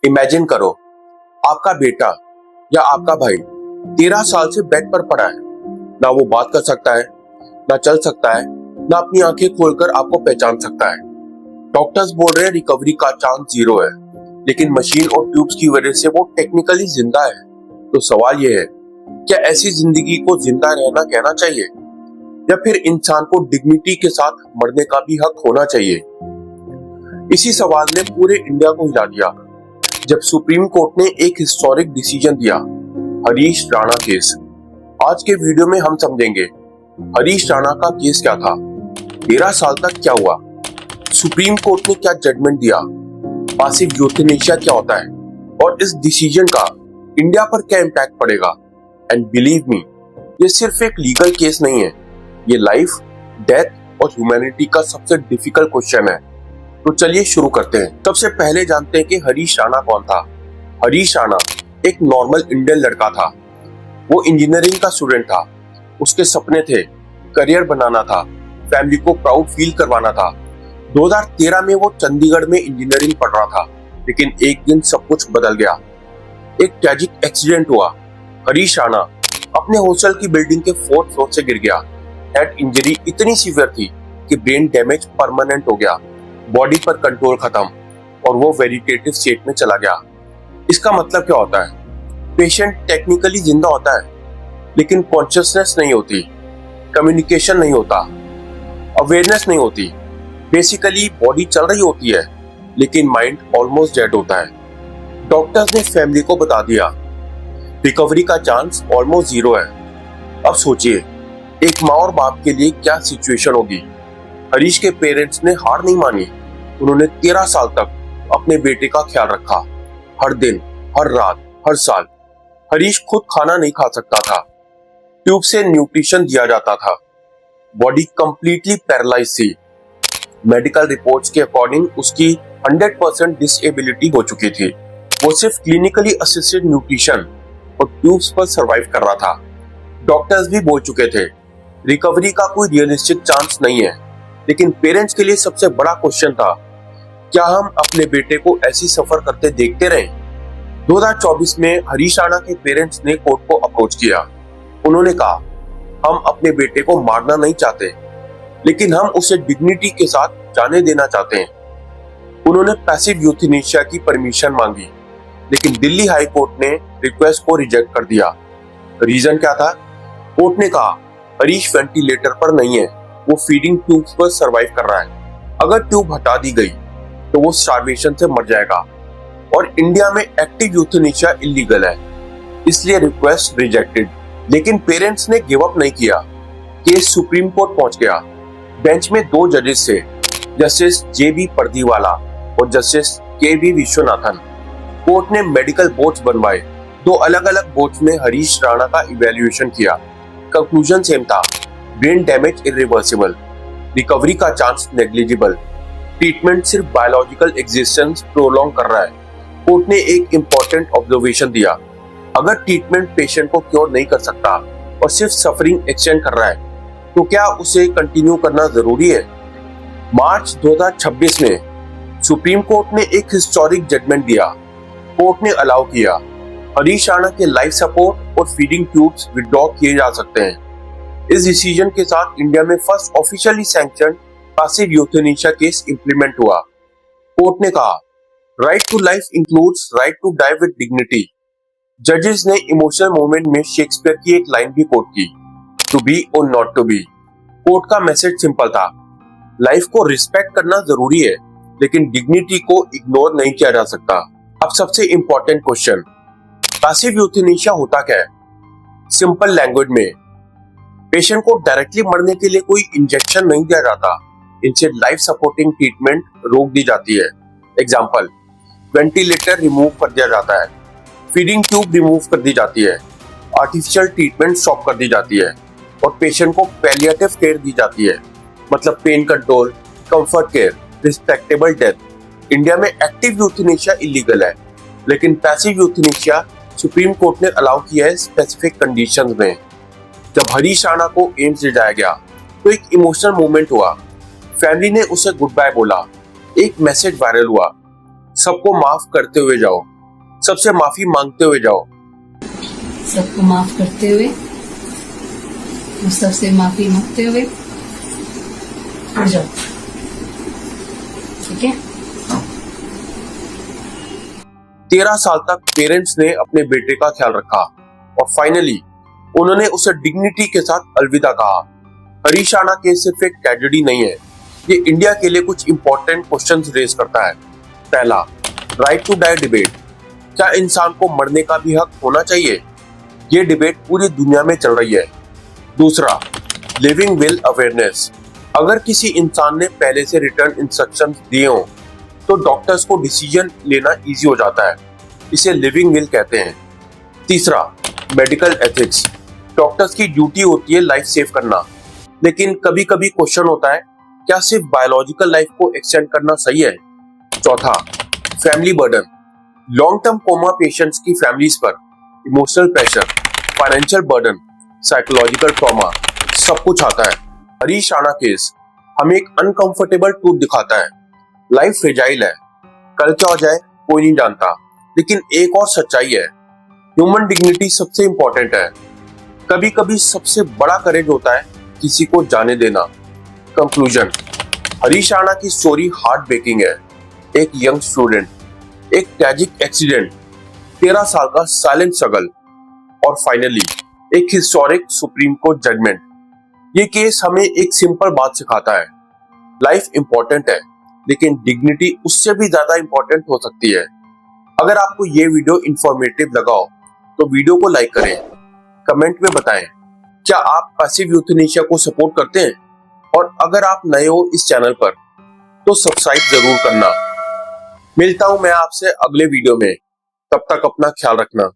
Imagine करो, आपका बेटा या आपका भाई 13 साल से बेड पर पड़ा है। ना वो बात कर सकता है, ना चल सकता है, ना अपनी आंखें खोलकर आपको पहचान सकता है। डॉक्टर्स बोल रहे हैं रिकवरी का चांस 0 है, लेकिन मशीन और ट्यूब्स की वजह से वो टेक्निकली जिंदा है। तो सवाल ये है, क्या ऐसी जिंदगी को जिंदा रहना कहना चाहिए, या फिर इंसान को डिग्निटी के साथ मरने का भी हक होना चाहिए? इसी सवाल ने पूरे इंडिया को हिला दिया जब सुप्रीम कोर्ट ने एक हिस्टोरिक डिसीजन दिया, हरीश राणा केस। आज के वीडियो में हम समझेंगे हरीश राणा का केस क्या था, 13 साल तक क्या हुआ, सुप्रीम कोर्ट ने क्या जजमेंट दिया, पासिव यूथेनेशिया क्या होता है, और इस डिसीजन का इंडिया पर क्या इम्पैक्ट पड़ेगा। एंड बिलीव मी, ये सिर्फ एक लीगल केस नहीं है, ये लाइफ, डेथ और ह्यूमैनिटी का सबसे डिफिकल्ट क्वेश्चन है। तो चलिए शुरू करते हैं। सबसे पहले जानते हैं कि हरीश राणा कौन था। हरीश राणा एक नॉर्मल इंडियन लड़का था। वो इंजीनियरिंग का स्टूडेंट था। उसके सपने थे, करियर बनाना था, फैमिली को प्राउड फील करवाना था। 2013 में वो चंडीगढ़ में इंजीनियरिंग पढ़ रहा था, लेकिन एक दिन सब कुछ बदल गया। एक ट्रैजिक एक्सीडेंट हुआ। हरीश राणा अपने हॉस्टल की बिल्डिंग के 4th फ्लोर से गिर गया। हेड इंजरी इतनी सीवियर थी कि ब्रेन डैमेज परमानेंट हो गया, बॉडी पर कंट्रोल खत्म और वो वेजिटेटिव स्टेट में चला गया। इसका मतलब क्या होता है? पेशेंट टेक्निकली जिंदा होता है, लेकिन कॉन्शियसनेस नहीं होती, कम्युनिकेशन नहीं होता, अवेयरनेस नहीं होती। बेसिकली बॉडी चल रही होती है, लेकिन माइंड ऑलमोस्ट डेड होता है। डॉक्टर्स ने फैमिली को बता दिया रिकवरी का चांस ऑलमोस्ट 0 है। अब सोचिए, एक माँ और बाप के लिए क्या सिचुएशन होगी। हरीश के पेरेंट्स ने हार नहीं मानी। उन्होंने 13 साल तक अपने बेटे का ख्याल रखा, हर दिन, हर रात, हर साल। हरीश खुद खाना नहीं खा सकता था, ट्यूब से न्यूट्रिशन दिया जाता था, बॉडी कंप्लीटली पैरालाइज थी। मेडिकल रिपोर्ट्स के अकॉर्डिंग उसकी 100% डिसेबिलिटी हो चुकी थी। वो सिर्फ क्लिनिकली असिस्टेड न्यूट्रिशन और ट्यूब्स पर सरवाइव कर रहा था। डॉक्टर्स भी बोल चुके थे रिकवरी का कोई रियलिस्टिक चांस नहीं है, लेकिन पेरेंट्स के लिए सबसे बड़ा क्वेश्चन था, क्या हम अपने बेटे को ऐसी सफर करते देखते रहे? 2024 में हरीश राणा के पेरेंट्स ने कोर्ट को अप्रोच किया। उन्होंने कहा, हम अपने बेटे को मारना नहीं चाहते, लेकिन हम उसे डिग्निटी के साथ जाने देना चाहते हैं। उन्होंने पैसिव यूथेनेशिया की परमिशन मांगी, लेकिन दिल्ली हाई कोर्ट ने रिक्वेस्ट को रिजेक्ट कर दिया। रीजन क्या था? कोर्ट ने कहा हरीश वेंटिलेटर पर नहीं है, वो फीडिंग ट्यूब्स पर सरवाइव कर रहा है। अगर ट्यूब हटा दी गई तो वो स्टार्वेशन से मर जाएगा, और इंडिया में एक्टिव यूथेनेशिया इलीगल है, इसलिए रिक्वेस्ट रिजेक्टेड। लेकिन पेरेंट्स ने गिव अप नहीं किया। केस सुप्रीम कोर्ट पहुंच गया। बेंच में 2 जजेस थे, जस्टिस JB पर्दीवाला और जस्टिस KB विश्वनाथन। कोर्ट ने मेडिकल बोर्ड्स बनवाए। 2 अलग अलग बोर्ड्स में हरीश राणा का इवैल्यूएशन किया। कंक्लूजन सेम था, ब्रेन डैमेज इरिवर्सिबल, रिकवरी का चांस नेग्लिजिबल, ट्रीटमेंट सिर्फ बायोलॉजिकल एग्जिस्टेंस प्रोलॉन्ग कर रहा है। कोर्ट ने एक इंपॉर्टेंट ऑब्जर्वेशन दिया, अगर ट्रीटमेंट पेशेंट को क्योर नहीं कर सकता और सिर्फ सफरिंग एक्सटेंड कर रहा है, तो क्या उसे कंटिन्यू करना जरूरी है? मार्च 2026 में सुप्रीम कोर्ट ने एक हिस्टोरिक जजमेंट दिया। कोर्ट ने अलाउ किया हरीश राणा के लाइफ सपोर्ट और फीडिंग ट्यूब्स विड्रॉ किए जा सकते हैं। इस डिसीजन के साथ इंडिया में first officially sanctioned passive euthanasia case implement हुआ। कोर्ट ने कहा, right to life includes right to die with dignity. जजेस ने इमोशनल मोमेंट में शेक्सपियर की एक लाइन भी कोट की, टू बी और नॉट टू बी। कोर्ट का मैसेज सिंपल था, लाइफ को रिस्पेक्ट करना जरूरी है, लेकिन डिग्निटी को इग्नोर नहीं किया जा सकता। अब सबसे इंपॉर्टेंट क्वेश्चन, पैसिव यूथेनेशिया होता क्या है? सिंपल लैंग्वेज में, पेशेंट को डायरेक्टली मरने के लिए कोई इंजेक्शन नहीं दिया जाता, इनसे लाइफ सपोर्टिंग ट्रीटमेंट रोक दी जाती है। एग्जांपल, वेंटिलेटर रिमूव कर दिया जाता है, फीडिंग ट्यूब रिमूव कर दी जाती है, आर्टिफिशियल ट्रीटमेंट स्टॉप कर दी जाती है, और पेशेंट को पैलिएटिव केयर दी जाती है, मतलब pain control, comfort care, respectable death. India में एक्टिव यूथेनेशिया इलीगल है, लेकिन पैसिव यूथेनेशिया सुप्रीम कोर्ट ने अलाउ किया है स्पेसिफिक कंडीशंस में। जब हरीश राणा को एम्स ले जाया गया तो एक इमोशनल मोमेंट हुआ। फैमिली ने उसे गुड बाय बोला, एक मैसेज वायरल हुआ, सबको माफ करते हुए जाओ, सबसे माफी मांगते हुए जाओ, सबको माफ करते हुए और सबसे माफी मांगते हुए उड़ जाओ। ठीक है। 13 साल तक पेरेंट्स ने अपने बेटे का ख्याल रखा और फाइनली उन्होंने उसे डिग्निटी के साथ अलविदा कहा। हरीश राणा केस सिर्फ एक ट्रेजेडी नहीं है, ये इंडिया के लिए कुछ इंपॉर्टेंट क्वेश्चंस रेज करता है। पहला, राइट टू डाई डिबेट, क्या इंसान को मरने का भी हक होना चाहिए? ये डिबेट पूरी दुनिया में चल रही है। दूसरा, लिविंग विल अवेयरनेस, अगर किसी इंसान ने पहले से रिटर्न इंस्ट्रक्शंस दिए हों तो डॉक्टर्स को डिसीजन लेना इजी हो जाता है, इसे लिविंग विल कहते हैं। तीसरा, मेडिकल एथिक्स, डॉक्टर्स की ड्यूटी होती है लाइफ सेव करना, लेकिन कभी कभी क्वेश्चन होता है क्या सिर्फ बायोलॉजिकल लाइफ को एक्सटेंड करना सही है? चौथा, family burden, long term coma patients की फैमिलीज पर emotional pressure, financial burden, psychological trauma, सब कुछ आता है। हरीश राणा केस हमें एक अनकंफर्टेबल ट्रूथ दिखाता है, लाइफ फ्रेजाइल है, कल क्या हो जाए कोई नहीं जानता, लेकिन एक और सच्चाई है, ह्यूमन डिग्निटी सबसे इंपॉर्टेंट है। कभी कभी सबसे बड़ा करेज होता है किसी को जाने देना। कंक्लूजन, हरीश राणा की स्टोरी हार्ट ब्रेकिंग है। एक यंग स्टूडेंट, एक ट्रैजिक एक्सीडेंट, 13 साल का साइलेंट स्ट्रगल और फाइनली एक हिस्टोरिक सुप्रीम कोर्ट जजमेंट। ये केस हमें एक सिंपल बात सिखाता है, लाइफ इंपॉर्टेंट है लेकिन डिग्निटी उससे भी ज्यादा इंपॉर्टेंट हो सकती है। अगर आपको ये वीडियो इंफॉर्मेटिव लगा हो तो वीडियो को लाइक करें, कमेंट में बताएं क्या आप पैसिव यूथनेशिया को सपोर्ट करते हैं, और अगर आप नए हो इस चैनल पर तो सब्सक्राइब जरूर करना। मिलता हूं मैं आपसे अगले वीडियो में, तब तक अपना ख्याल रखना।